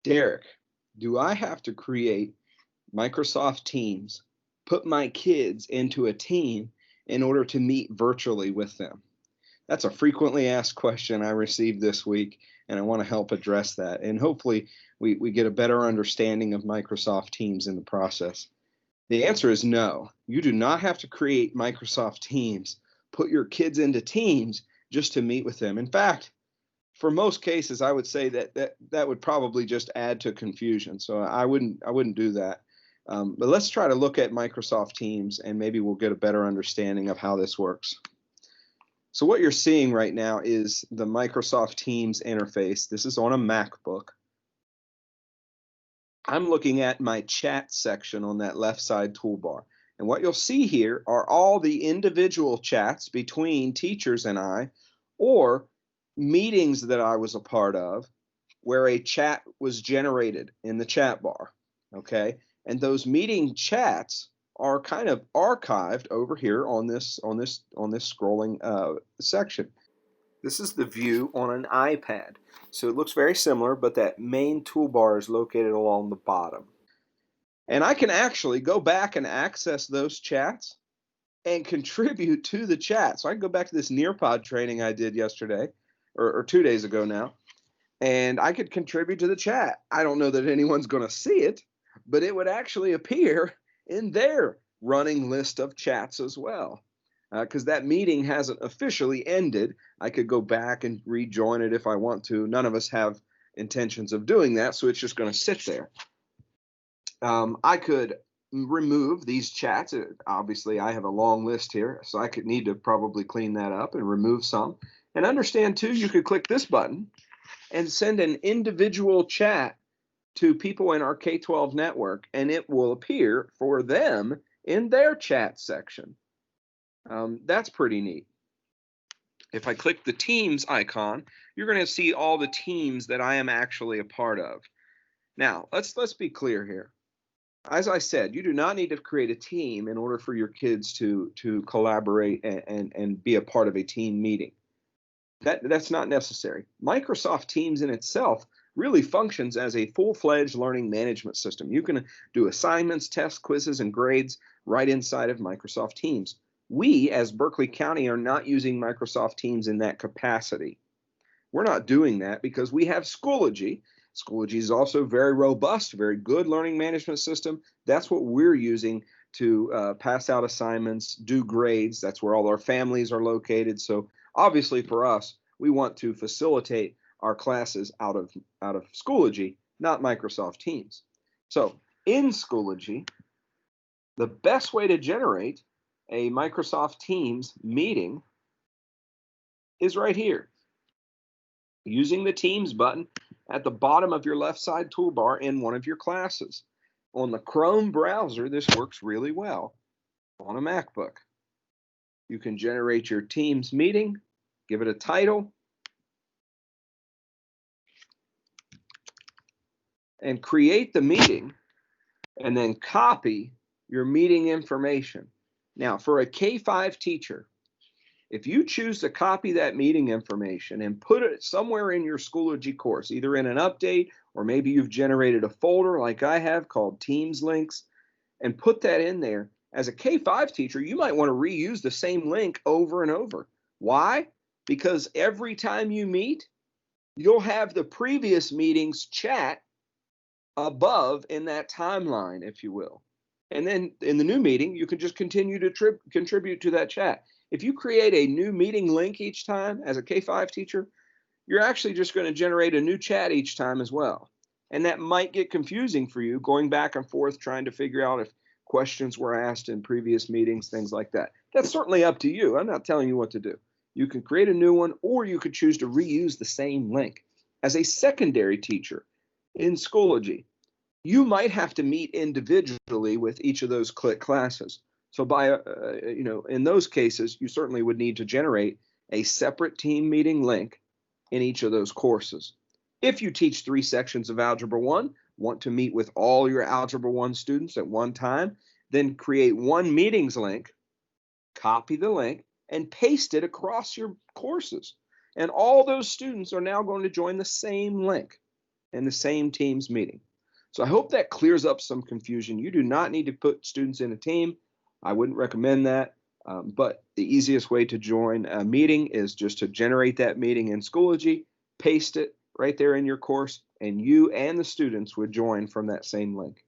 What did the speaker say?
Derek, do I have to create Microsoft Teams, put my kids into a team in order to meet virtually with them? That's a frequently asked question I received this week, and I want to help address that. And hopefully, we get a better understanding of Microsoft Teams in the process. The answer is no. You do not have to create Microsoft Teams, put your kids into teams just to meet with them. In fact, for most cases, I would say that would probably just add to confusion. So I wouldn't do that. But let's try to look at Microsoft Teams, and maybe we'll get a better understanding of how this works. So what you're seeing right now is the Microsoft Teams interface. This is on a MacBook. I'm looking at my chat section on that left side toolbar. And what you'll see here are all the individual chats between teachers and I, or meetings that I was a part of where a chat was generated in the chat bar, okay? And those meeting chats are kind of archived over here on this scrolling section. This is the view on an iPad. So it looks very similar, but that main toolbar is located along the bottom. And I can actually go back and access those chats and contribute to the chat. So I can go back to this Nearpod training I did yesterday, or 2 days ago now, and I could contribute to the chat. I don't know that anyone's going to see it, but it would actually appear in their running list of chats as well. Because that meeting hasn't officially ended. I could go back and rejoin it if I want to. None of us have intentions of doing that, so it's just going to sit there. I could remove these chats. Obviously, I have a long list here, so I could need to probably clean that up and remove some. And understand, too, you could click this button and send an individual chat to people in our K-12 network, and it will appear for them in their chat section. That's pretty neat. If I click the Teams icon, you're going to see all the teams that I am actually a part of. Now, let's be clear here. As I said, you do not need to create a team in order for your kids to collaborate and be a part of a team meeting. That's not necessary. Microsoft Teams in itself really functions as a full-fledged learning management system. You can do assignments, tests, quizzes, and grades right inside of Microsoft Teams. We, as Berkeley County, are not using Microsoft Teams in that capacity. We're not doing that because we have Schoology. Schoology is also very robust, very good learning management system. That's what we're using to pass out assignments, do grades. That's where all our families are located. So obviously for us, we want to facilitate our classes out of Schoology, not Microsoft Teams. So in Schoology, the best way to generate a Microsoft Teams meeting is right here, using the Teams button at the bottom of your left side toolbar in one of your classes. On the Chrome browser, this works really well. On a MacBook, you can generate your Teams meeting, give it a title, and create the meeting, and then copy your meeting information. Now, for a K-5 teacher, if you choose to copy that meeting information and put it somewhere in your Schoology course, either in an update or maybe you've generated a folder like I have called Teams Links, and put that in there, as a K-5 teacher, you might want to reuse the same link over and over. Why? Because every time you meet, you'll have the previous meeting's chat above in that timeline, if you will. And then in the new meeting, you can just continue to contribute to that chat. If you create a new meeting link each time as a K-5 teacher, you're actually just going to generate a new chat each time as well. And that might get confusing for you, going back and forth, trying to figure out if questions were asked in previous meetings, things like that. That's certainly up to you. I'm not telling you what to do. You can create a new one, or you could choose to reuse the same link. As a secondary teacher in Schoology, you might have to meet individually with each of those click classes. So in those cases, you certainly would need to generate a separate team meeting link in each of those courses. If you teach 3 sections of Algebra 1, want to meet with all your Algebra 1 students at one time, then create one meetings link, copy the link, and paste it across your courses. And all those students are now going to join the same link. and the same team's meeting. So I hope that clears up some confusion. You do not need to put students in a team. I wouldn't recommend that. But the easiest way to join a meeting is just to generate that meeting in Schoology, paste it right there in your course, and you and the students would join from that same link.